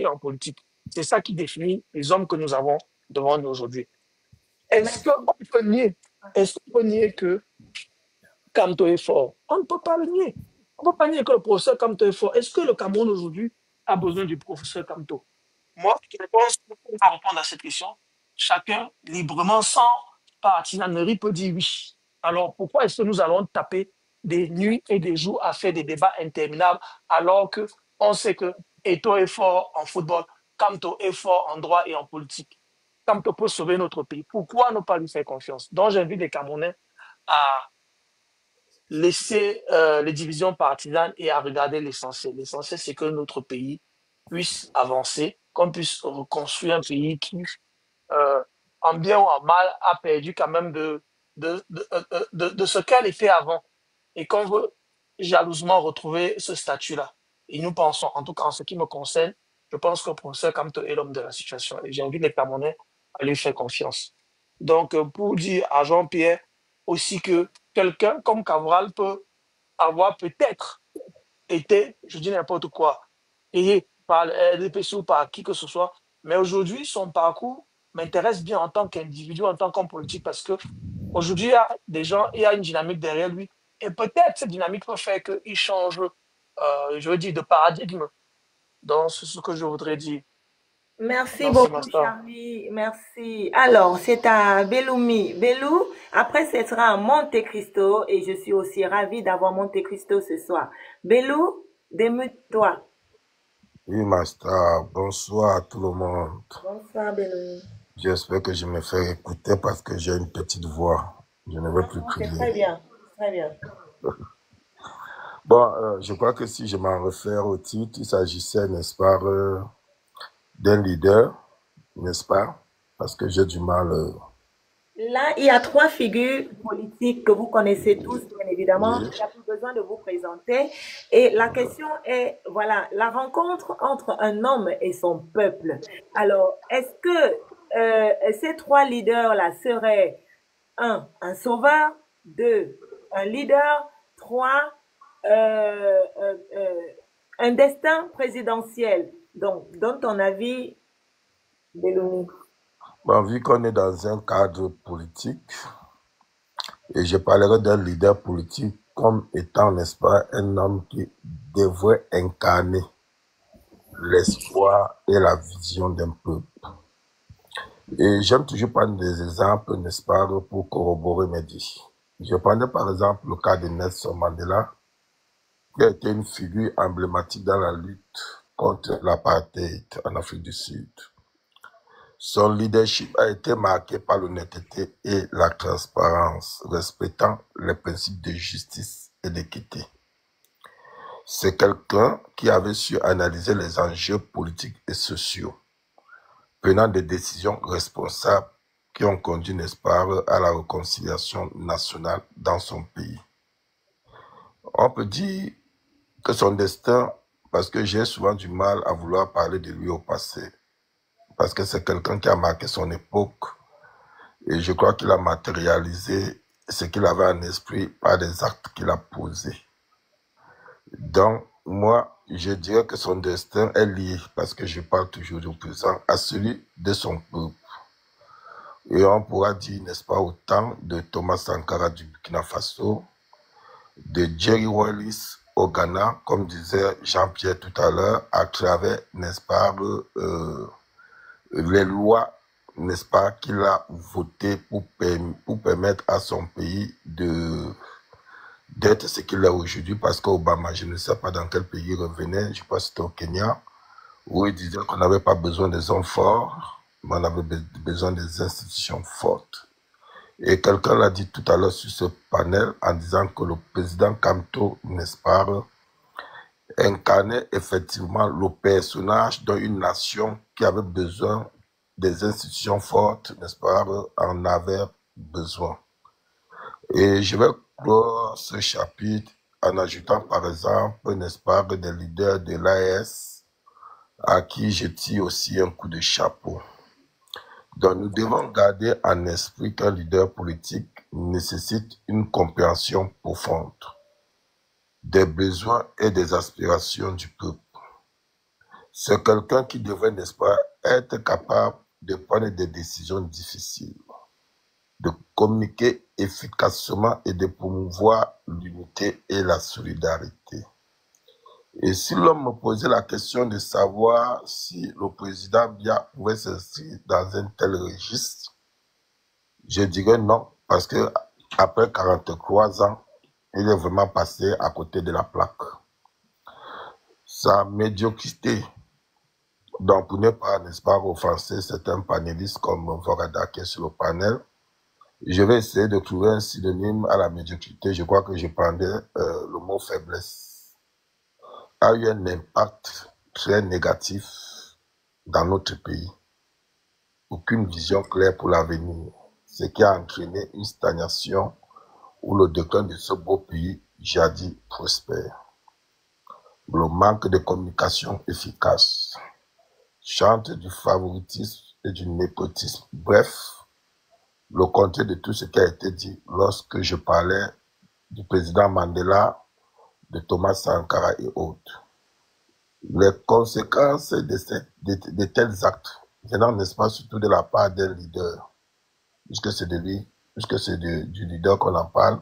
et en politique. C'est ça qui définit les hommes que nous avons devant nous aujourd'hui. Est-ce qu'on peut nier, que Kamto est fort? On ne peut pas le nier. On ne peut pas nier que le professeur Kamto est fort. Est-ce que le Cameroun aujourd'hui a besoin du professeur Kamto? Moi, je pense qu'on va répondre à cette question. Chacun, librement, sans partisanerie, peut dire oui. Alors, pourquoi est-ce que nous allons taper des nuits et des jours à faire des débats interminables alors qu'on sait que Eto'o est fort en football, Kamto est fort en droit et en politique. Kamto peut sauver notre pays. Pourquoi ne pas lui faire confiance? Donc, j'invite les Camerounais à laisser les divisions partisanes et à regarder l'essentiel. L'essentiel, c'est que notre pays puisse avancer, qu'on puisse reconstruire un pays qui, euh, en bien ou en mal, a perdu quand même de ce qu'elle était avant et qu'on veut jalousement retrouver ce statut-là. Et nous pensons, en tout cas en ce qui me concerne, je pense que le professeur Kamto est l'homme de la situation et j'invite les Camerounais à lui faire confiance. Donc, pour dire à Jean-Pierre aussi que quelqu'un comme Cabral peut avoir peut-être été, je dis n'importe quoi, payé par le RDPC ou par qui que ce soit, mais aujourd'hui, son parcours m'intéresse bien en tant qu'individu, en tant qu'homme politique, parce que aujourd'hui, il y a des gens, il y a une dynamique derrière lui, et peut-être cette dynamique peut faire qu'il change, je veux dire, de paradigme. Donc, c'est ce que je voudrais dire Merci dans ce beaucoup, master. Charlie. Merci. Alors, c'est à Belloumi. Belou, après, ce sera à Monte Cristo et je suis aussi ravie d'avoir Monte Cristo ce soir. Belou, démute-toi. Oui, Master, bonsoir à tout le monde. Bonsoir, Belloumi. J'espère que je me fais écouter parce que j'ai une petite voix. Je ne vais plus Non, c'est très crier. bien. Très bien. Bon, je crois que si je m'en réfère au titre, il s'agissait, n'est-ce pas, d'un leader, n'est-ce pas? Parce que j'ai du mal. Là, il y a trois figures politiques que vous connaissez tous, bien évidemment. Oui. Il n'y a plus besoin de vous présenter. Et la question est, voilà, la rencontre entre un homme et son peuple. Alors, est-ce que ces trois leaders-là seraient, un sauveur, deux, un leader, trois, euh, euh, euh, un destin présidentiel? Donc, donne ton avis, Belloumi. Bon, vu qu'on est dans un cadre politique, et je parlerai d'un leader politique comme étant, n'est-ce pas, un homme qui devrait incarner l'espoir et la vision d'un peuple. Et j'aime toujours prendre des exemples, n'est-ce pas, pour corroborer mes dits. Je prenais par exemple le cas de Nelson Mandela, qui a été une figure emblématique dans la lutte contre l'apartheid en Afrique du Sud. Son leadership a été marqué par l'honnêteté et la transparence, respectant les principes de justice et d'équité. C'est quelqu'un qui avait su analyser les enjeux politiques et sociaux, prenant des décisions responsables qui ont conduit, n'est-ce pas, à la réconciliation nationale dans son pays. On peut dire que son destin, parce que j'ai souvent du mal à vouloir parler de lui au passé, parce que c'est quelqu'un qui a marqué son époque, et je crois qu'il a matérialisé ce qu'il avait en esprit par des actes qu'il a posés. Donc, moi, je dirais que son destin est lié, parce que je parle toujours du présent, à celui de son peuple. Et on pourra dire, n'est-ce pas, autant de Thomas Sankara du Burkina Faso, de Jerry Wallis au Ghana, comme disait Jean-Pierre tout à l'heure, à travers, n'est-ce pas, les lois, n'est-ce pas, qu'il a votées pour permettre à son pays d'être ce qu'il est aujourd'hui, parce qu'Obama, je ne sais pas dans quel pays il revenait, je pense que c'était au Kenya, où il disait qu'on n'avait pas besoin des hommes forts, mais on avait besoin des institutions fortes. Et quelqu'un l'a dit tout à l'heure sur ce panel en disant que le président Kamto, n'est-ce pas, incarnait effectivement le personnage d'une nation qui avait besoin des institutions fortes, n'est-ce pas, en avait besoin. Et je vais clore ce chapitre en ajoutant par exemple, n'est-ce pas, des leaders de l'AES à qui je tire aussi un coup de chapeau. Donc nous devons garder en esprit qu'un leader politique nécessite une compréhension profonde des besoins et des aspirations du peuple. c'est quelqu'un qui devrait, n'est-ce pas, être capable de prendre des décisions difficiles, de communiquer efficacement et de promouvoir l'unité et la solidarité. Et si l'homme me posait la question de savoir si le président Biya pouvait s'inscrire dans un tel registre, je dirais non, parce que après 43 ans, il est vraiment passé à côté de la plaque. Sa médiocrité, donc pour ne pas, n'est-ce pas, offenser certains panélistes comme Vorada qui est sur le panel, je vais essayer de trouver un synonyme à la médiocrité. Je crois que je prendrai le mot faiblesse. A eu un impact très négatif dans notre pays. Aucune vision claire pour l'avenir, ce qui a entraîné une stagnation ou le déclin de ce beau pays jadis prospère. Le manque de communication efficace, chante du favoritisme et du népotisme. Bref, le contraire de tout ce qui a été dit lorsque je parlais du président Mandela, de Thomas Sankara et autres. Les conséquences de tels actes, venant, n'est-ce pas, surtout de la part d'un leader, puisque c'est de lui, puisque c'est du leader qu'on en parle,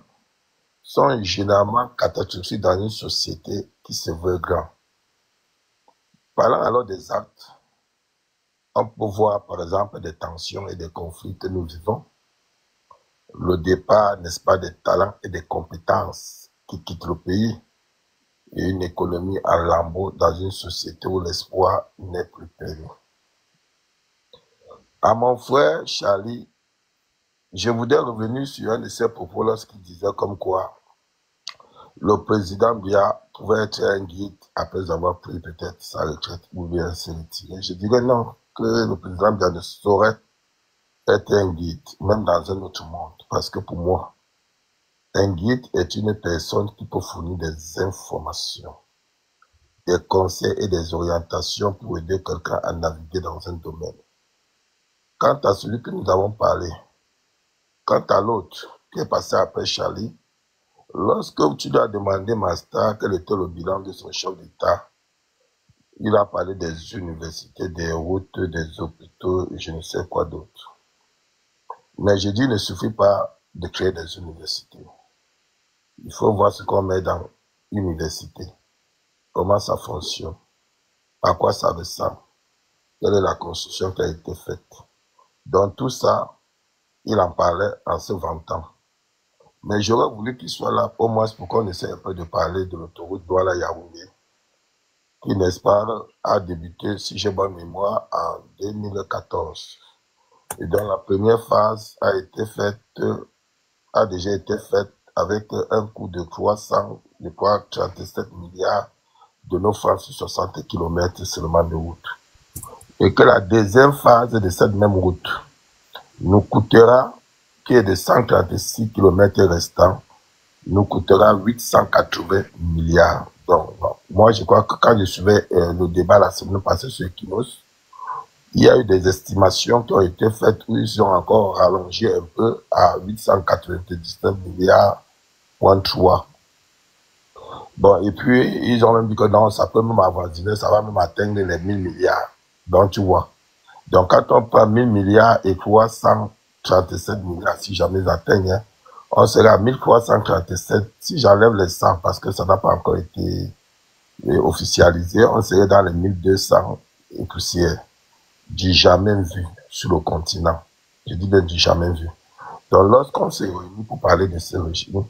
sont généralement catastrophiques dans une société qui se veut grand. Parlant alors des actes, on peut voir par exemple des tensions et des conflits que nous vivons, le départ, n'est-ce pas, des talents et des compétences qui quittent le pays, et une économie en lambeaux dans une société où l'espoir n'est plus permis. À mon frère Charlie, je voudrais revenir sur un de ses propos lorsqu'il disait comme quoi le président Biya pouvait être un guide après avoir pris peut-être sa retraite ou bien se retirer. Je dirais non, que le président Biya ne saurait être un guide, même dans un autre monde. Parce que pour moi, un guide est une personne qui peut fournir des informations, des conseils et des orientations pour aider quelqu'un à naviguer dans un domaine. Quant à celui que nous avons parlé, quant à l'autre qui est passé après Charlie, lorsque tu lui as demandé, Master, quel était le bilan de son chef d'État, il a parlé des universités, des routes, des hôpitaux et je ne sais quoi d'autre. Mais je dis, il ne suffit pas de créer des universités. Il faut voir ce qu'on met dans l'université, comment ça fonctionne, à quoi ça ressemble, quelle est la construction qui a été faite. Dans tout ça, il en parlait en se vantant. Mais j'aurais voulu qu'il soit là, au moins pour qu'on essaie un peu de parler de l'autoroute Douala-Yaoundé, qui, n'est-ce pas, a débuté, si j'ai bonne mémoire, en 2014. Et dont la première phase a déjà été faite avec un coût de 337 milliards de nos francs sur 60 km seulement de route. Et que la deuxième phase de cette même route nous coûtera, qui est de 136 km restants, nous coûtera 880 milliards. Donc, moi, je crois que quand je suivais le débat la semaine passée sur Equinos, il y a eu des estimations qui ont été faites où ils ont encore rallongé un peu à 899 milliards, point 3. Bon, et puis, ils ont même dit que non, ça peut même avoisiner, ça va même atteindre les 1000 milliards. Donc, tu vois. Donc, quand on prend 1000 milliards et 337 milliards, si jamais ils atteignent, hein, on sera à 1337. Si j'enlève les 100, parce que ça n'a pas encore été officialisé, on serait dans les 1200 et poussières. Du jamais vu sur le continent. Je dis bien du jamais vu. Donc, lorsqu'on s'est réunis pour parler de ce régime,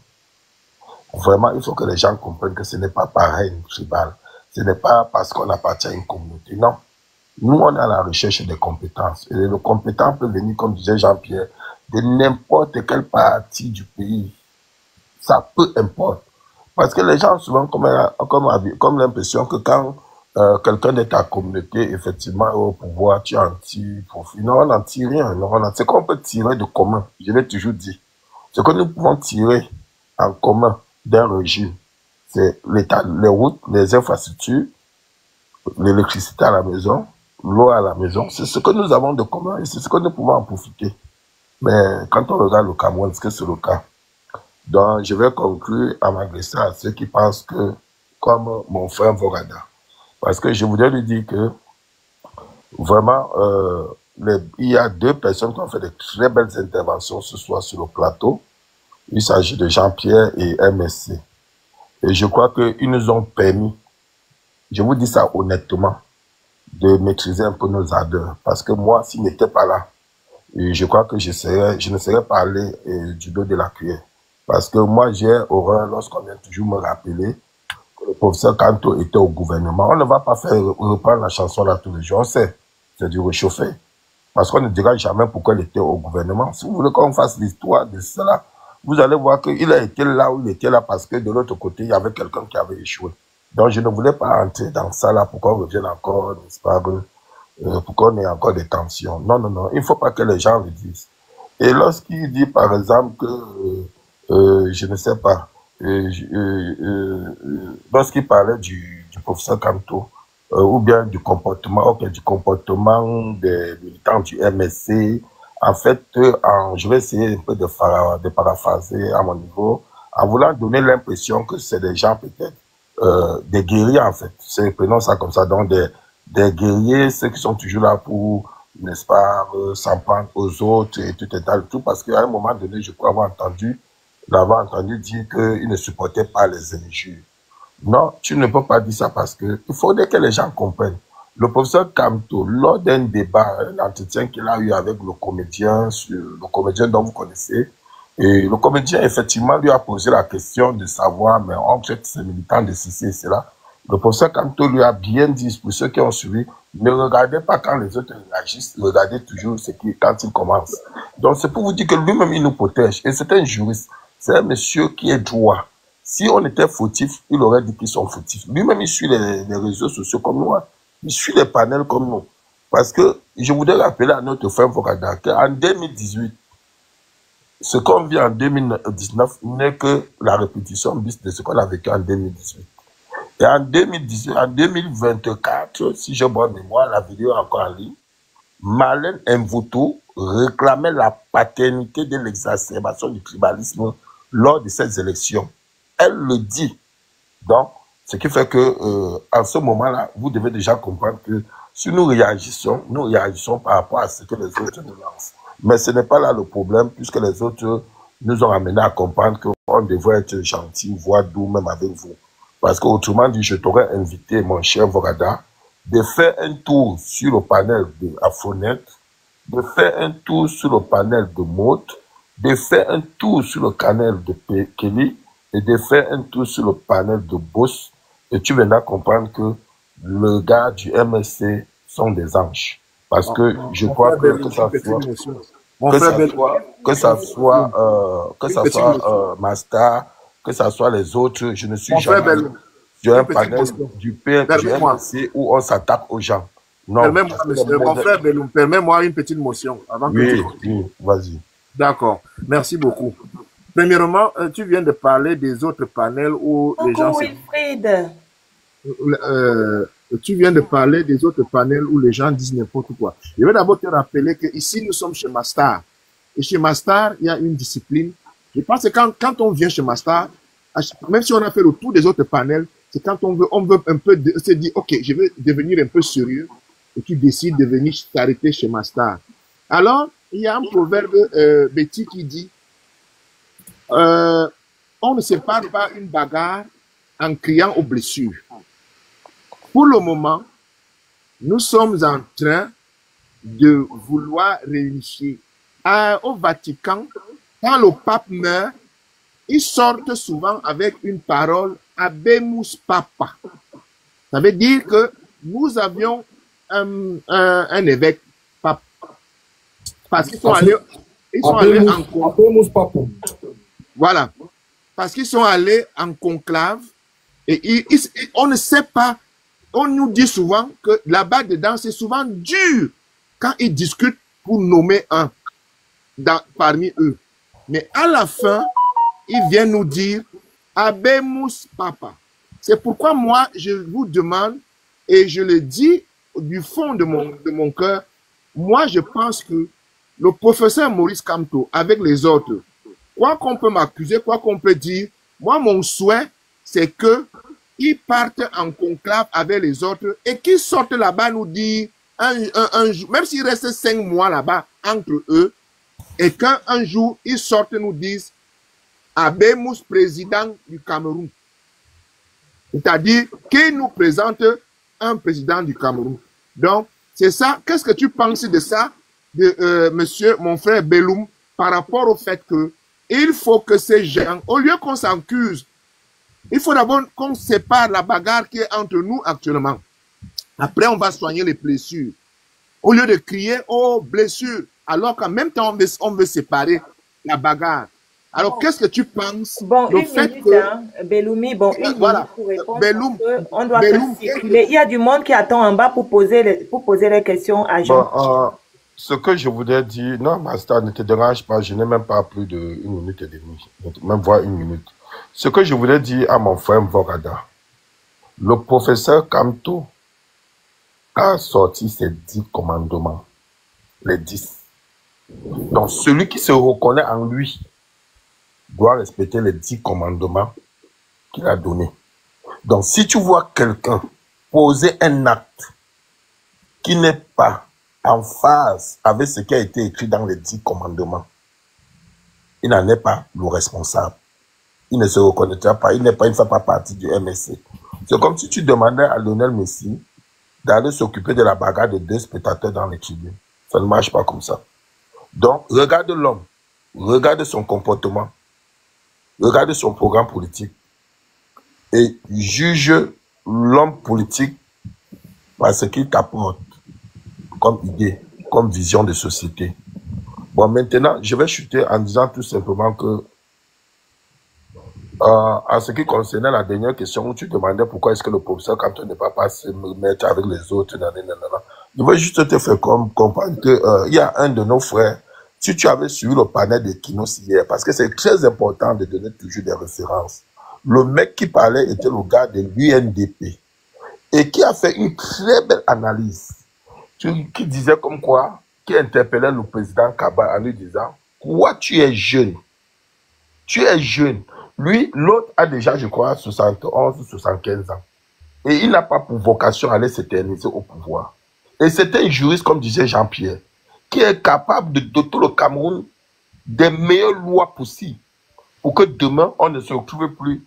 vraiment, il faut que les gens comprennent que ce n'est pas pareil, une tribal. Ce n'est pas parce qu'on appartient à une communauté. Non. Nous, on est à la recherche des compétences. Et le compétent peut venir, comme disait Jean-Pierre, de n'importe quelle partie du pays. Ça peut importe. Parce que les gens ont souvent comme l'impression que quand quelqu'un de ta communauté, effectivement, au pouvoir, tu en tires profit. Non, on n'en tire rien. C'est qu'on peut tirer de commun. Je l'ai toujours dit. Ce que nous pouvons tirer en commun d'un régime, c'est l'État, les routes, les infrastructures, l'électricité à la maison, l'eau à la maison. C'est ce que nous avons de commun et c'est ce que nous pouvons en profiter. Mais quand on regarde le Cameroun, est-ce que c'est le cas? Donc, je vais conclure en m'adressant à ceux qui pensent que, comme mon frère Vorada, Parce que je voudrais lui dire que vraiment, il y a deux personnes qui ont fait de très belles interventions ce soir sur le plateau. Il s'agit de Jean-Pierre et MSC. Et je crois qu'ils nous ont permis, je vous dis ça honnêtement, de maîtriser un peu nos ardeurs. Parce que moi, s'il n'était pas là, je crois que je ne serais pas allé du dos de la cuillère. Parce que moi, j'ai horreur lorsqu'on vient toujours me rappeler que le professeur Kanto était au gouvernement. On ne va pas faire reprendre la chanson là tous les jours. On sait, c'est du réchauffé. Parce qu'on ne dira jamais pourquoi il était au gouvernement. Si vous voulez qu'on fasse l'histoire de cela, vous allez voir qu'il a été là où il était là parce que de l'autre côté, il y avait quelqu'un qui avait échoué. Donc, je ne voulais pas entrer dans ça là pour qu'on revienne encore, n'est-ce pas, pour qu'on ait encore des tensions. Non, non, non, il ne faut pas que les gens le disent. Et lorsqu'il dit, par exemple, que, je ne sais pas, lorsqu'il parlait du professeur Kanto, ou bien du comportement des militants du MSC, en fait, je vais essayer un peu de paraphraser à mon niveau, en voulant donner l'impression que c'est des gens peut-être, des guerriers en fait, prenons ça comme ça, donc des guerriers, ceux qui sont toujours là pour, n'est-ce pas, s'en prendre aux autres et tout et tout, parce qu'à un moment donné, je crois l'avoir entendu dire qu'il ne supportait pas les injures. Non, tu ne peux pas dire ça parce que il faudrait que les gens comprennent. Le professeur Kamto, lors d'un débat, un entretien qu'il a eu avec le comédien dont vous connaissez, et le comédien, effectivement, lui a posé la question de savoir, mais on traite ces militants de ceci et cela. Le professeur Kamto lui a bien dit, pour ceux qui ont suivi, ne regardez pas quand les autres réagissent, regardez toujours quand ils commencent. Donc, c'est pour vous dire que lui-même, il nous protège. Et c'est un juriste. C'est un monsieur qui est droit. Si on était fautif, il aurait dit qu'ils sont fautifs. Lui-même, il suit les réseaux sociaux comme nous. Il suit les panels comme nous. Parce que je voudrais rappeler à notre frère Fokada qu'en 2018, ce qu'on vit en 2019 n'est que la répétition bis de ce qu'on a vécu en 2018. Et en 2024, si j'ai bonne mémoire, la vidéo est encore en ligne, Marlène Mvuto réclamait la paternité de l'exacerbation du tribalisme lors de ces élections. Elle le dit. Donc, ce qui fait que, en ce moment-là, vous devez déjà comprendre que si nous réagissons par rapport à ce que les autres nous lancent. Mais ce n'est pas là le problème, puisque les autres nous ont amené à comprendre qu'on devrait être gentil, voire doux même avec vous. Parce qu'autrement dit, je t'aurais invité, mon cher Vorada, de faire un tour sur le panel de Afronet, de faire un tour sur le panel de Maud, de faire un tour sur le panel de Kelly, et de faire un tour sur le panel de Boss, et tu viendras comprendre que le gars du MSC sont des anges. Parce que je crois que ça soit Masta, que ça soit les autres, je ne suis jamais sur un panel du MSC où on s'attaque aux gens. Non. Mon frère Belloum, permets-moi une petite motion avant que tu continues. Oui, vas-y. D'accord, merci beaucoup. Premièrement, tu viens de parler des autres panels où les gens... Wilfried. Tu viens de parler des autres panels où les gens disent n'importe quoi. Je vais d'abord te rappeler qu'ici, nous sommes chez Mastar. Et chez Mastar, il y a une discipline. Je pense que quand on vient chez Mastar, même si on a fait le tour des autres panels, c'est quand on veut un peu se dire, OK, je veux devenir un peu sérieux, et tu décides de venir t'arrêter chez Mastar. Alors, il y a un proverbe, Betty, qui dit, on ne sépare pas une bagarre en criant aux blessures. Pour le moment, nous sommes en train de vouloir réunifier. Au Vatican, quand le pape meurt, ils sortent souvent avec une parole Habemus Papa. Ça veut dire que nous avions un évêque pape. Parce qu'ils sont allés en voilà. Parce qu'ils sont allés en conclave et on ne sait pas. On nous dit souvent que là-bas dedans, c'est souvent dur quand ils discutent pour nommer un parmi eux. Mais à la fin, ils viennent nous dire Habemus Papa. C'est pourquoi moi, je vous demande, et je le dis du fond de mon cœur, moi, je pense que le professeur Maurice Kamto, avec les autres, quoi qu'on peut m'accuser, quoi qu'on peut dire, moi, mon souhait, c'est que ils partent en conclave avec les autres et qu'ils sortent là-bas nous dire, même s'il reste 5 mois là-bas entre eux, et qu'un jour, ils sortent nous disent, Abemous, président du Cameroun. C'est-à-dire qu'il nous présente un président du Cameroun. Donc, c'est ça. Qu'est-ce que tu penses de ça, de monsieur, mon frère Belloum, par rapport au fait que il faut que ces gens, au lieu qu'on s'accuse, il faut d'abord qu'on sépare la bagarre qui est entre nous actuellement. Après, on va soigner les blessures. Au lieu de crier, oh, blessure, alors qu'en même temps, on veut séparer la bagarre. Alors, qu'est-ce que tu penses du fait minute, que... Hein, Belloumi, une minute pour répondre, Belloum, on doit circuler. Il y a du monde qui attend en bas pour poser les questions à Jean. Ce que je voudrais dire, non, Master, ne te dérange pas, je n'ai même pas plus de 1 minute et demie, même voire 1 minute. Ce que je voulais dire à mon frère Mvorada, le professeur Kamto a sorti ses 10 commandements, les 10. Donc, celui qui se reconnaît en lui doit respecter les 10 commandements qu'il a donnés. Donc, si tu vois quelqu'un poser un acte qui n'est pas en phase avec ce qui a été écrit dans les 10 commandements, il n'en est pas le responsable. Il ne se reconnaîtra pas, il ne fait pas partie du MSC. C'est comme si tu demandais à Lionel Messi d'aller s'occuper de la bagarre de 2 spectateurs dans les tribunes. Ça ne marche pas comme ça. Donc, regarde l'homme, regarde son comportement, regarde son programme politique et juge l'homme politique par ce qu'il t'apporte comme idée, comme vision de société. Bon, maintenant, je vais chuter en disant tout simplement que en ce qui concernait la dernière question où tu demandais pourquoi est-ce que le professeur Kamto ne va pas se mettre avec les autres, je veux juste te faire comprendre que il y a un de nos frères, si tu avais suivi le panel de Kinos hier, parce que c'est très important de donner toujours des références. Le mec qui parlait était le gars de l'UNDP et qui a fait une très belle analyse qui disait comme quoi, qui interpellait le président Kaba en lui disant, quoi tu es jeune, tu es jeune. Lui, l'autre a déjà, je crois, 71 ou 75 ans. Et il n'a pas pour vocation à aller s'éterniser au pouvoir. Et c'est un juriste, comme disait Jean-Pierre, qui est capable de doter le Cameroun des meilleures lois possibles pour que demain, on ne se retrouve plus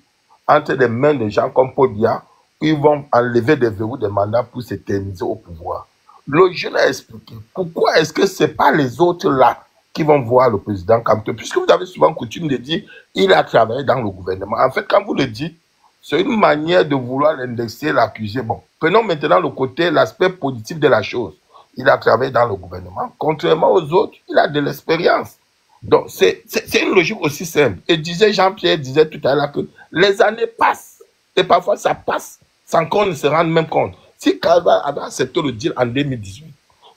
entre les mains de gens comme Paul Biya, où ils vont enlever des verrous des mandats pour s'éterniser au pouvoir. Le jeune a expliqué pourquoi est-ce que ce n'est pas les autres là qui vont voir le président Kamto, puisque vous avez souvent coutume de dire il a travaillé dans le gouvernement. En fait, quand vous le dites, c'est une manière de vouloir l'indexer, l'accuser. Bon, prenons maintenant le côté, l'aspect positif de la chose. Il a travaillé dans le gouvernement. Contrairement aux autres, il a de l'expérience. Donc, c'est une logique aussi simple. Et Jean-Pierre disait tout à l'heure que les années passent. Et parfois, ça passe sans qu'on ne se rende même compte. Si Kalva avait accepté le deal en 2018,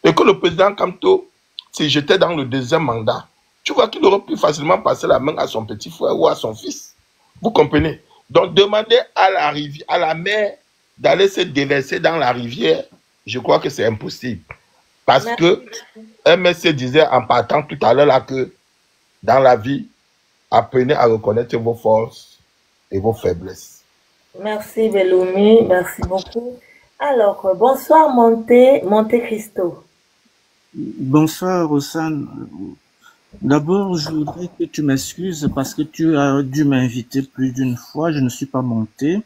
et que le président Kamto, si j'étais dans le 2e mandat, tu vois qu'il aurait pu facilement passer la main à son petit frère ou à son fils. Vous comprenez? Donc, demander à la mer d'aller se déverser dans la rivière, je crois que c'est impossible. Parce que MSC disait en partant tout à l'heure là que dans la vie, apprenez à reconnaître vos forces et vos faiblesses. Merci Belloumi, merci beaucoup. Alors, bonsoir Monte Cristo. Bonsoir Rosanne. D'abord, je voudrais que tu m'excuses parce que tu as dû m'inviter plus d'une fois. Je ne suis pas monté.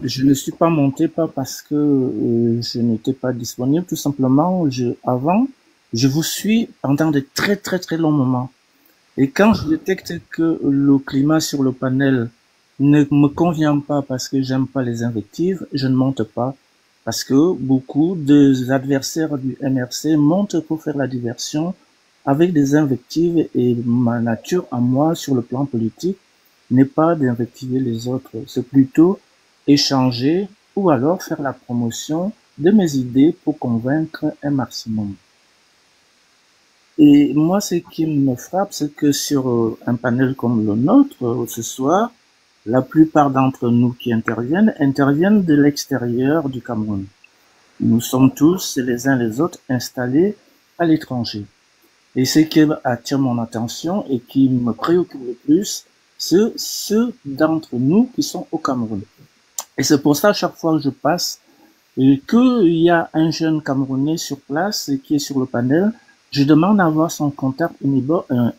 Je ne suis pas monté pas parce que je n'étais pas disponible. Tout simplement, avant, je vous suis pendant de très très très longs moments. Et quand je détecte que le climat sur le panel ne me convient pas parce que j'aime pas les invectives, je ne monte pas. Parce que beaucoup des adversaires du MRC montent pour faire la diversion avec des invectives et ma nature à moi sur le plan politique n'est pas d'invectiver les autres. C'est plutôt échanger ou alors faire la promotion de mes idées pour convaincre un maximum. Et moi, ce qui me frappe, c'est que sur un panel comme le nôtre, ce soir, la plupart d'entre nous qui interviennent de l'extérieur du Cameroun. Nous sommes tous, les uns les autres, installés à l'étranger. Et ce qui attire mon attention et qui me préoccupe le plus, c'est ceux d'entre nous qui sont au Cameroun. Et c'est pour ça, chaque fois que je passe, qu'il y a un jeune Camerounais sur place qui est sur le panel, je demande à avoir son contact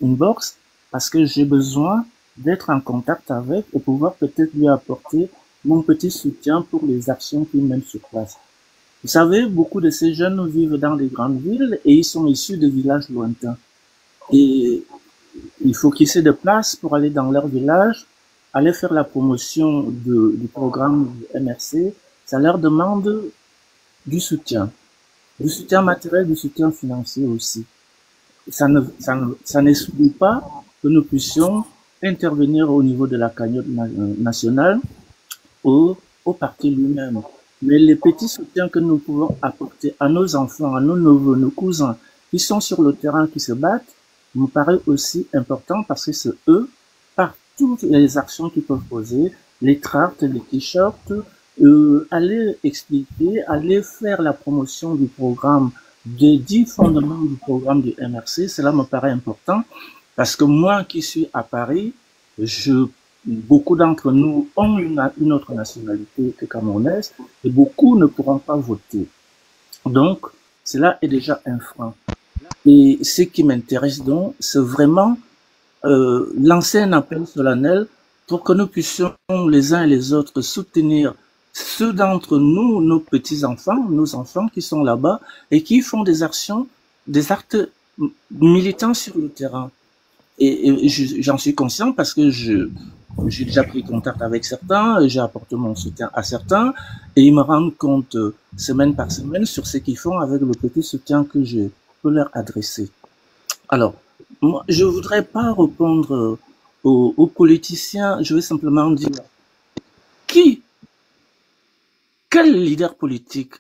inbox parce que j'ai besoin d'être en contact avec et pouvoir peut-être lui apporter mon petit soutien pour les actions qu'il mène sur place. Vous savez, beaucoup de ces jeunes vivent dans des grandes villes et ils sont issus de villages lointains. Et il faut qu'ils se déplacent pour aller dans leur village, aller faire la promotion du programme du MRC. Ça leur demande du soutien matériel, du soutien financier aussi. Ça n'exclut pas que nous puissions intervenir au niveau de la cagnotte nationale ou au parti lui-même. Mais les petits soutiens que nous pouvons apporter à nos enfants, à nos neveux, nos cousins qui sont sur le terrain, qui se battent, me paraît aussi important parce que c'est eux, par toutes les actions qu'ils peuvent poser, les tracts, les t-shirts, aller expliquer, aller faire la promotion du programme, des 10 fondements du programme du MRC, cela me paraît important parce que moi qui suis à Paris, beaucoup d'entre nous ont une autre nationalité que camerounaise et beaucoup ne pourront pas voter. Donc, cela est déjà un frein. Et ce qui m'intéresse donc, c'est vraiment lancer un appel solennel pour que nous puissions les uns et les autres soutenir ceux d'entre nous, nos petits-enfants, nos enfants qui sont là-bas et qui font des actes militants sur le terrain. Et j'en suis conscient parce que j'ai déjà pris contact avec certains, j'ai apporté mon soutien à certains et ils me rendent compte semaine par semaine sur ce qu'ils font avec le petit soutien que je peux leur adresser. Alors, moi, je voudrais pas répondre aux politiciens, je vais simplement dire quel leader politique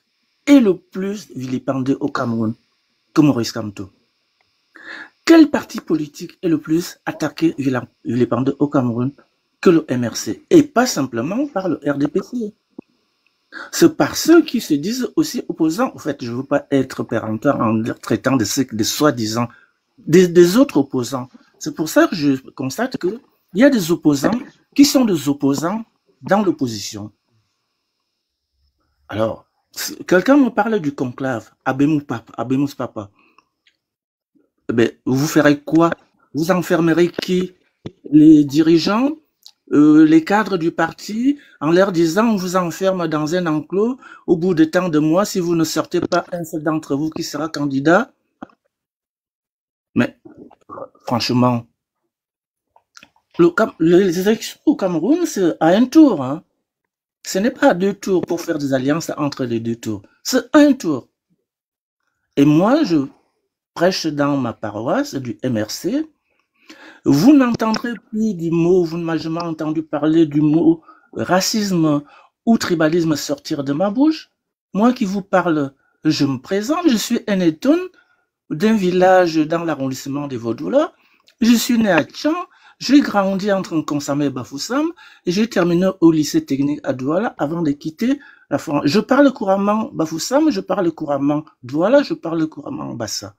est le plus vilipendé au Cameroun que Maurice Kamto? Quel parti politique est le plus attaqué, vilipendé au Cameroun que le MRC? Et pas simplement par le RDPC. C'est par ceux qui se disent aussi opposants. En fait, je ne veux pas être péremptoire en traitant des soi-disant, des autres opposants. C'est pour ça que je constate qu'il y a des opposants qui sont des opposants dans l'opposition. Alors, quelqu'un me parle du conclave, Abemus Papa. Ben, vous ferez quoi? Vous enfermerez qui? Les dirigeants, les cadres du parti, en leur disant on vous enferme dans un enclos, au bout de tant de mois, si vous ne sortez pas un seul d'entre vous qui sera candidat. Mais, franchement, les élections au Cameroun, c'est à un tour, hein. Ce n'est pas 2 tours pour faire des alliances entre les 2 tours. C'est un tour. Et moi, je prêche dans ma paroisse du MRC. Vous n'entendrez plus du mot, vous ne m'avez jamais entendu parler du mot racisme ou tribalisme sortir de ma bouche. Moi qui vous parle, je me présente, je suis Eneton d'un village dans l'arrondissement de Vaudoula. Je suis né à Tchan. J'ai grandi entre Nkonsame et Bafoussam et j'ai terminé au lycée technique à Douala avant de quitter la France. Je parle couramment Bafoussam, je parle couramment Douala, je parle couramment Bassa.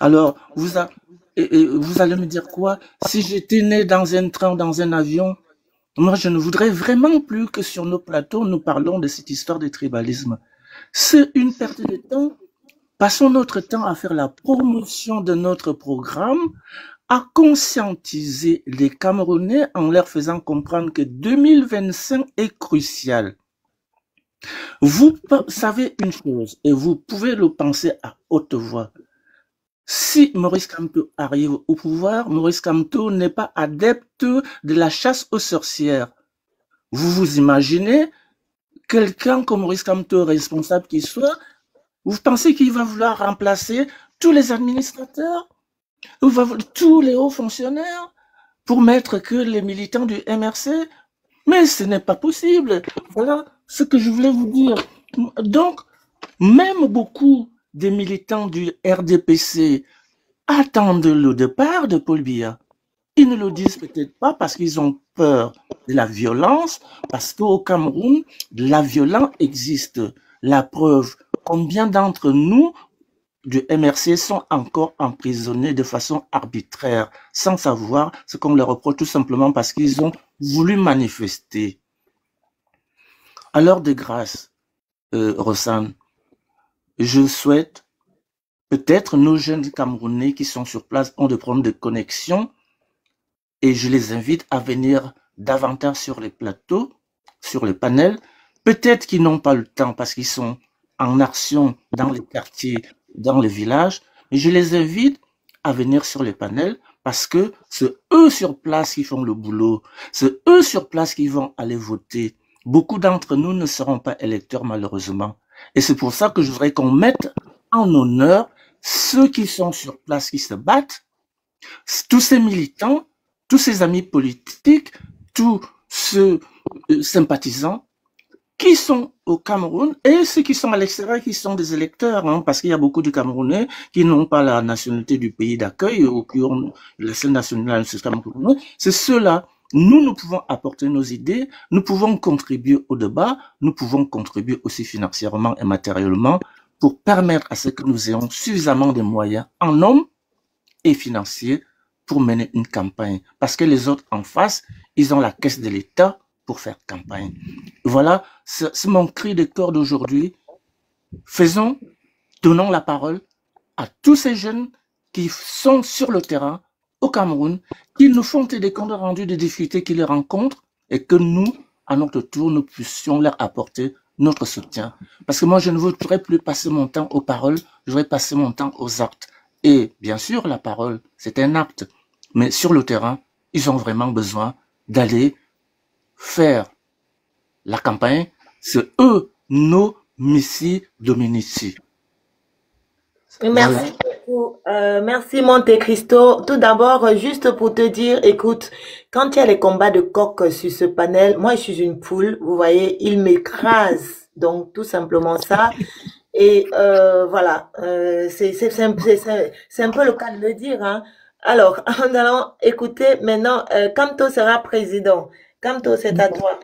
Alors, vous allez me dire quoi? Si j'étais né dans un train, dans un avion, moi je ne voudrais vraiment plus que sur nos plateaux, nous parlons de cette histoire de tribalisme. C'est une perte de temps. Passons notre temps à faire la promotion de notre programme, à conscientiser les Camerounais en leur faisant comprendre que 2025 est crucial. Vous savez une chose, et vous pouvez le penser à haute voix. Si Maurice Kamto arrive au pouvoir, Maurice Kamto n'est pas adepte de la chasse aux sorcières. Vous vous imaginez quelqu'un comme Maurice Kamto, responsable qu'il soit, vous pensez qu'il va vouloir remplacer tous les administrateurs, tous les hauts fonctionnaires, pour mettre que les militants du MRC? Mais ce n'est pas possible. Voilà ce que je voulais vous dire. Donc, même beaucoup des militants du RDPC attendent le départ de Paul Biya. Ils ne le disent peut-être pas parce qu'ils ont peur de la violence, parce qu'au Cameroun, la violence existe. La preuve, combien d'entre nous du MRC sont encore emprisonnés de façon arbitraire, sans savoir ce qu'on leur reproche, tout simplement parce qu'ils ont voulu manifester. Alors, de grâce, Rossane, je souhaite, peut-être nos jeunes Camerounais qui sont sur place ont des problèmes de connexion et je les invite à venir davantage sur les plateaux, sur les panels. Peut-être qu'ils n'ont pas le temps parce qu'ils sont en action dans les quartiers, dans les villages, mais je les invite à venir sur les panels parce que c'est eux sur place qui font le boulot, c'est eux sur place qui vont aller voter. Beaucoup d'entre nous ne seront pas électeurs malheureusement. Et c'est pour ça que je voudrais qu'on mette en honneur ceux qui sont sur place, qui se battent, tous ces militants, tous ces amis politiques, tous ceux sympathisants qui sont au Cameroun et ceux qui sont à l'extérieur, qui sont des électeurs, hein, parce qu'il y a beaucoup de Camerounais qui n'ont pas la nationalité du pays d'accueil ou qui ont la seule nationalité camerounaise. C'est ceux-là. Nous pouvons apporter nos idées, nous pouvons contribuer au débat, nous pouvons contribuer aussi financièrement et matériellement pour permettre à ce que nous ayons suffisamment de moyens en hommes et financiers pour mener une campagne. Parce que les autres en face, ils ont la caisse de l'État pour faire campagne. Voilà, c'est mon cri de cœur d'aujourd'hui. Donnons la parole à tous ces jeunes qui sont sur le terrain au Cameroun, qui nous font des comptes rendus des difficultés qu'ils rencontrent et que nous, à notre tour, nous puissions leur apporter notre soutien. Parce que moi, je ne voudrais plus passer mon temps aux paroles, je voudrais passer mon temps aux actes. Et bien sûr, la parole, c'est un acte. Mais sur le terrain, ils ont vraiment besoin d'aller faire la campagne. C'est eux, nos Missi Dominici. Merci Voilà. beaucoup. Merci Monte Cristo. Tout d'abord, juste pour te dire, écoute, quand il y a les combats de coq sur ce panel, moi je suis une poule, vous voyez, il m'écrase. Donc tout simplement ça. Et voilà, c'est un peu le cas de le dire. Hein. Alors, nous allons écouter maintenant, Kamto sera président. Kamto, c'est à toi.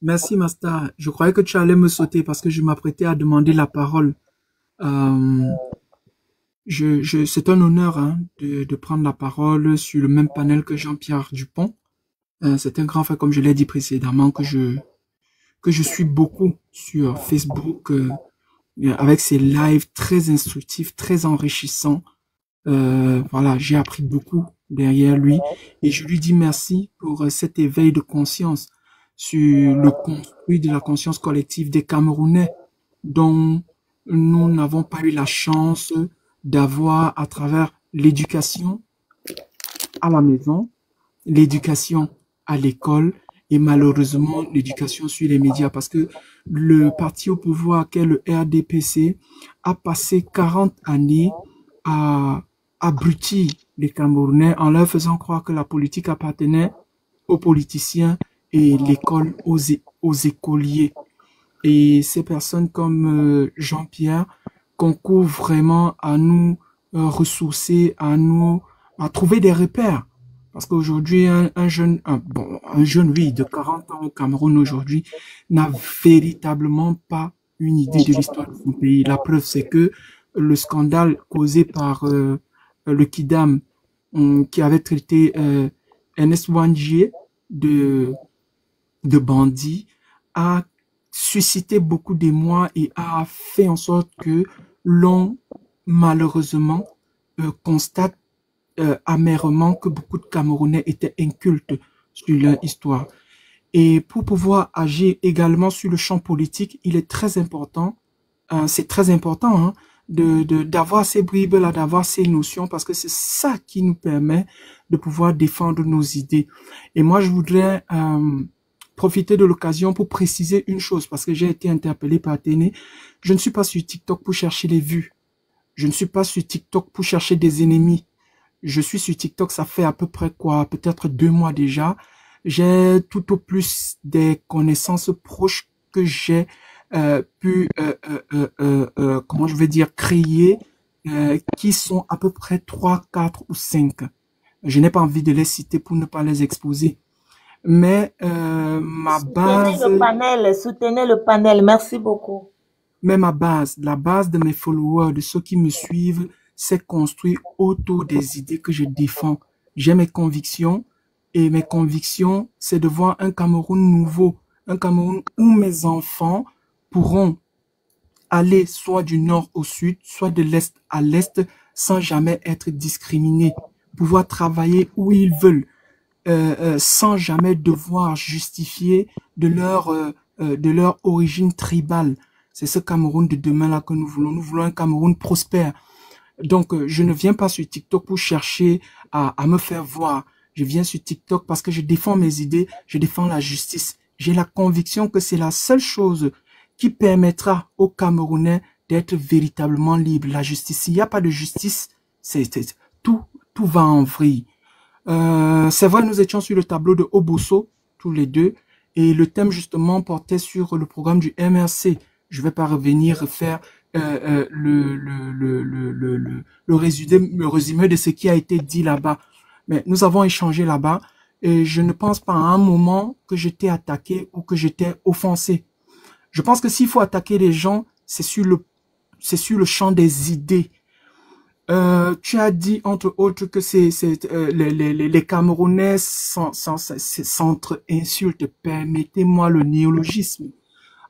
Merci, Master. Je croyais que tu allais me sauter parce que je m'apprêtais à demander la parole. C'est un honneur hein, de prendre la parole sur le même panel que Jean-Pierre Dupont. C'est un grand frère, comme je l'ai dit précédemment, que je suis beaucoup sur Facebook avec ses lives très instructifs, très enrichissants. Voilà, j'ai appris beaucoup derrière lui et je lui dis merci pour cet éveil de conscience sur le construit de la conscience collective des Camerounais dont nous n'avons pas eu la chance d'avoir à travers l'éducation à la maison, l'éducation à l'école et malheureusement l'éducation sur les médias parce que le parti au pouvoir qu'est le RDPC a passé 40 années à abrutir les Camerounais en leur faisant croire que la politique appartenait aux politiciens et l'école aux écoliers. Et ces personnes comme Jean-Pierre concourent vraiment à nous ressourcer, à trouver des repères. Parce qu'aujourd'hui, un jeune, oui, de 40 ans au Cameroun aujourd'hui, n'a véritablement pas une idée de l'histoire de son pays. La preuve, c'est que le scandale causé par le Kidam, qui avait traité Ernest Wangier de bandit, a suscité beaucoup d'émoi et a fait en sorte que l'on, malheureusement, constate amèrement que beaucoup de Camerounais étaient incultes sur leur histoire. Et pour pouvoir agir également sur le champ politique, il est très important, c'est très important hein, d'avoir ces bribes-là, d'avoir ces notions, parce que c'est ça qui nous permet de pouvoir défendre nos idées. Et moi, je voudrais profiter de l'occasion pour préciser une chose, parce que j'ai été interpellé par Téné. Je ne suis pas sur TikTok pour chercher les vues. Je ne suis pas sur TikTok pour chercher des ennemis. Je suis sur TikTok, ça fait à peu près quoi, peut-être 2 mois déjà. J'ai tout au plus des connaissances proches que j'ai pu, comment je vais dire, créer, qui sont à peu près 3, 4 ou 5. Je n'ai pas envie de les citer pour ne pas les exposer. Mais ma base... Soutenez le panel, merci beaucoup. Mais ma base, la base de mes followers, de ceux qui me suivent, s'est construit autour des idées que je défends. J'ai mes convictions et mes convictions, c'est de voir un Cameroun nouveau, un Cameroun où mes enfants pourront aller soit du nord au sud, soit de l'est à l'est, sans jamais être discriminés, pouvoir travailler où ils veulent, sans jamais devoir justifier de leur origine tribale. C'est ce Cameroun de demain-là que nous voulons. Nous voulons un Cameroun prospère. Donc, je ne viens pas sur TikTok pour chercher à me faire voir. Je viens sur TikTok parce que je défends mes idées, je défends la justice. J'ai la conviction que c'est la seule chose qui permettra aux Camerounais d'être véritablement libres. La justice, s'il n'y a pas de justice, tout va en vrille. C'est vrai, nous étions sur le tableau de Obosso, tous les deux, et le thème justement portait sur le programme du MRC. Je vais pas revenir faire le résumé de ce qui a été dit là-bas. Mais nous avons échangé là-bas et je ne pense pas à un moment que j'étais attaqué ou que j'étais offensé. Je pense que s'il faut attaquer les gens, c'est sur le champ des idées. Tu as dit entre autres que les Camerounais s'entre-insultent. Permettez-moi le néologisme.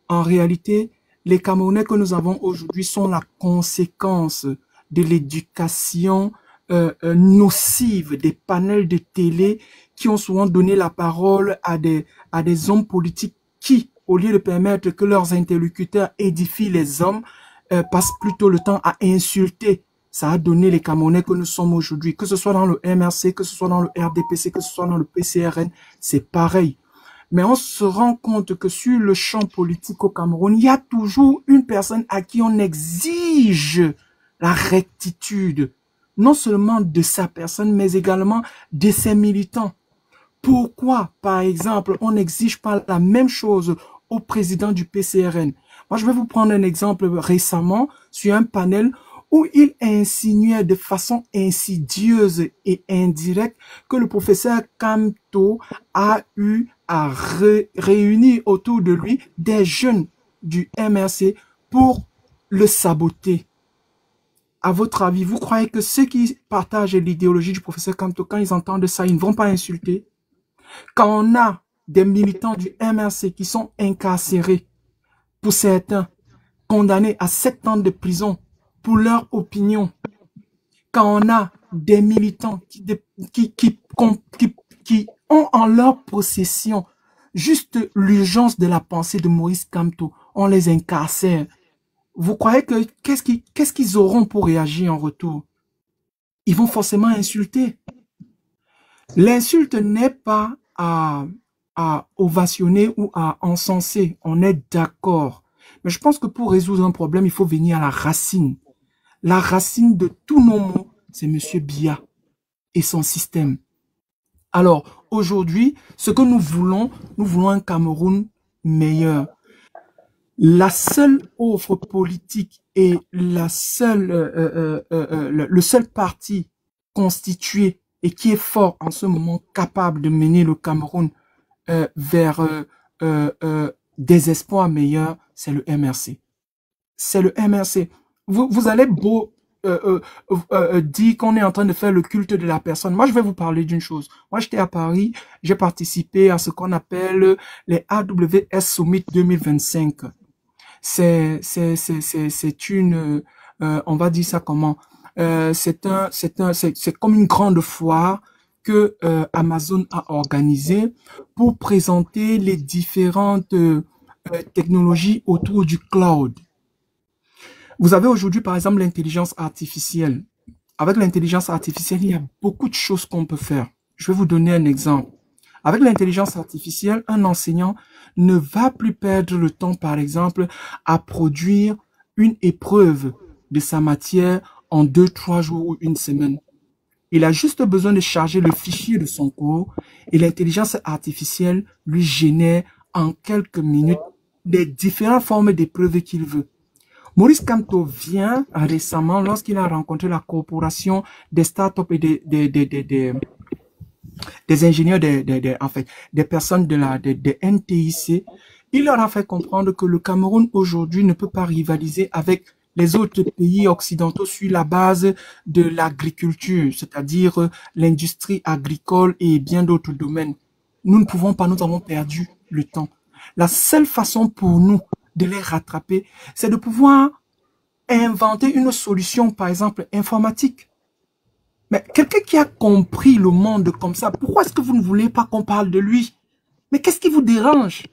En réalité, les Camerounais que nous avons aujourd'hui sont la conséquence de l'éducation nocive des panels de télé qui ont souvent donné la parole à des hommes politiques qui, au lieu de permettre que leurs interlocuteurs édifient les hommes, passent plutôt le temps à insulter. Ça a donné les Camerounais que nous sommes aujourd'hui, que ce soit dans le MRC, que ce soit dans le RDPC, que ce soit dans le PCRN, c'est pareil. Mais on se rend compte que sur le champ politique au Cameroun, il y a toujours une personne à qui on exige la rectitude, non seulement de sa personne, mais également de ses militants. Pourquoi, par exemple, on n'exige pas la même chose au président du PCRN? Moi, je vais vous prendre un exemple récemment sur un panel où il insinuait de façon insidieuse et indirecte que le professeur Kamto a eu à réunir autour de lui des jeunes du MRC pour le saboter. À votre avis, vous croyez que ceux qui partagent l'idéologie du professeur Kamto, quand ils entendent ça, ils ne vont pas insulter? Quand on a des militants du MRC qui sont incarcérés, pour certains, condamnés à 7 ans de prison pour leur opinion, quand on a des militants qui ont en leur possession juste l'urgence de la pensée de Maurice Kamto, on les incarcère. Vous croyez que qu'est-ce qu'ils auront pour réagir en retour? Ils vont forcément insulter. L'insulte n'est pas à ovationner ou à encenser. On est d'accord. Mais je pense que pour résoudre un problème, il faut venir à la racine. La racine de tous nos maux, c'est M. Biya et son système. Alors, aujourd'hui, ce que nous voulons un Cameroun meilleur. La seule offre politique et le seul parti constitué et qui est fort en ce moment capable de mener le Cameroun vers des espoirs meilleurs, c'est le MRC. C'est le MRC. Vous allez beau dire qu'on est en train de faire le culte de la personne. Moi, je vais vous parler d'une chose. Moi, j'étais à Paris, j'ai participé à ce qu'on appelle les AWS Summit 2025. C'est une, on va dire ça comment, c'est comme une grande foire que Amazon a organisée pour présenter les différentes technologies autour du cloud. Vous avez aujourd'hui, par exemple, l'intelligence artificielle. Avec l'intelligence artificielle, il y a beaucoup de choses qu'on peut faire. Je vais vous donner un exemple. Avec l'intelligence artificielle, un enseignant ne va plus perdre le temps, par exemple, à produire une épreuve de sa matière en 2-3 jours ou une semaine. Il a juste besoin de charger le fichier de son cours et l'intelligence artificielle lui génère en quelques minutes les différentes formes d'épreuves qu'il veut. Maurice Kamto vient récemment, lorsqu'il a rencontré la corporation des startups et des ingénieurs, en fait, des personnes des NTIC, il leur a fait comprendre que le Cameroun aujourd'hui ne peut pas rivaliser avec les autres pays occidentaux sur la base de l'agriculture, c'est-à-dire l'industrie agricole et bien d'autres domaines. Nous ne pouvons pas, nous avons perdu le temps. la seule façon pour nous de les rattraper, c'est de pouvoir inventer une solution, par exemple, informatique. Mais quelqu'un qui a compris le monde comme ça, pourquoi est-ce que vous ne voulez pas qu'on parle de lui? Mais qu'est-ce qui vous dérange?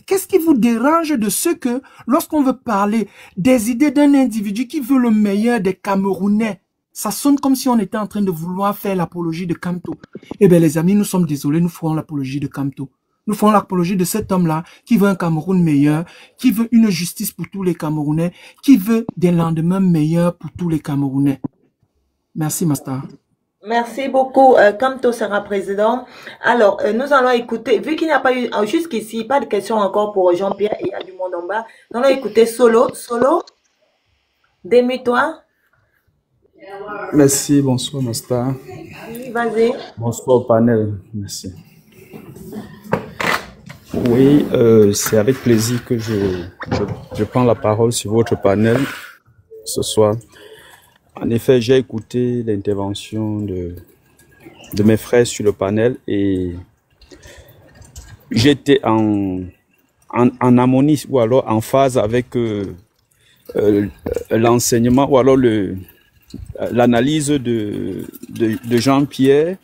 Qu'est-ce qui vous dérange de ce que, lorsqu'on veut parler des idées d'un individu qui veut le meilleur des Camerounais, ça sonne comme si on était en train de vouloir faire l'apologie de Kamto. Eh bien, les amis, nous sommes désolés, nous ferons l'apologie de Kamto. Nous ferons l'apologie de cet homme-là qui veut un Cameroun meilleur, qui veut une justice pour tous les Camerounais, qui veut des lendemains meilleurs pour tous les Camerounais. Merci, Master. Merci beaucoup. Kamto sera président. Alors, nous allons écouter, vu qu'il n'y a pas eu, jusqu'ici, pas de questions encore pour Jean-Pierre et il y a du monde en bas, nous allons écouter Solo. Solo, démute-toi. Merci, bonsoir, Master. Oui, vas-y. Bonsoir au panel, merci. Oui, c'est avec plaisir que je prends la parole sur votre panel ce soir. En effet, j'ai écouté l'intervention de mes frères sur le panel et j'étais en harmonie ou alors en phase avec l'enseignement ou alors l'analyse de Jean-Pierre,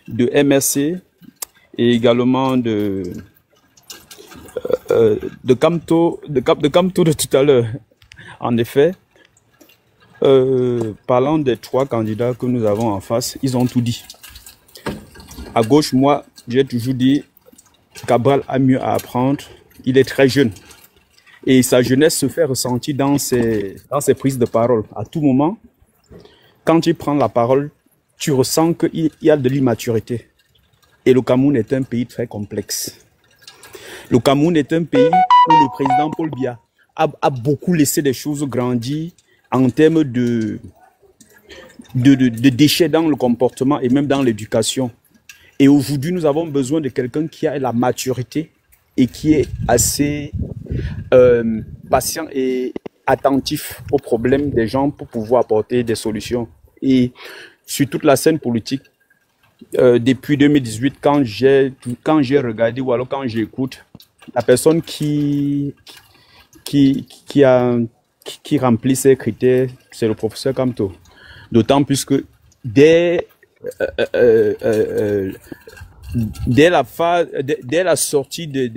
de MRC et également de Kamto de tout à l'heure. En effet, parlant des trois candidats que nous avons en face, ils ont tout dit. À gauche, moi, j'ai toujours dit Cabral a mieux à apprendre. Il est très jeune. Et sa jeunesse se fait ressentir dans ses prises de parole. À tout moment, quand il prend la parole, tu ressens qu'il y a de l'immaturité. Et le Cameroun est un pays très complexe. Le Cameroun est un pays où le président Paul Biya a beaucoup laissé des choses grandir en termes de déchets dans le comportement et même dans l'éducation. Et aujourd'hui, nous avons besoin de quelqu'un qui a la maturité et qui est assez patient et attentif aux problèmes des gens pour pouvoir apporter des solutions. Et sur toute la scène politique, depuis 2018, quand j'ai regardé ou alors quand j'écoute, la personne qui remplit ces critères, c'est le professeur Kamto. D'autant plus que dès la sortie du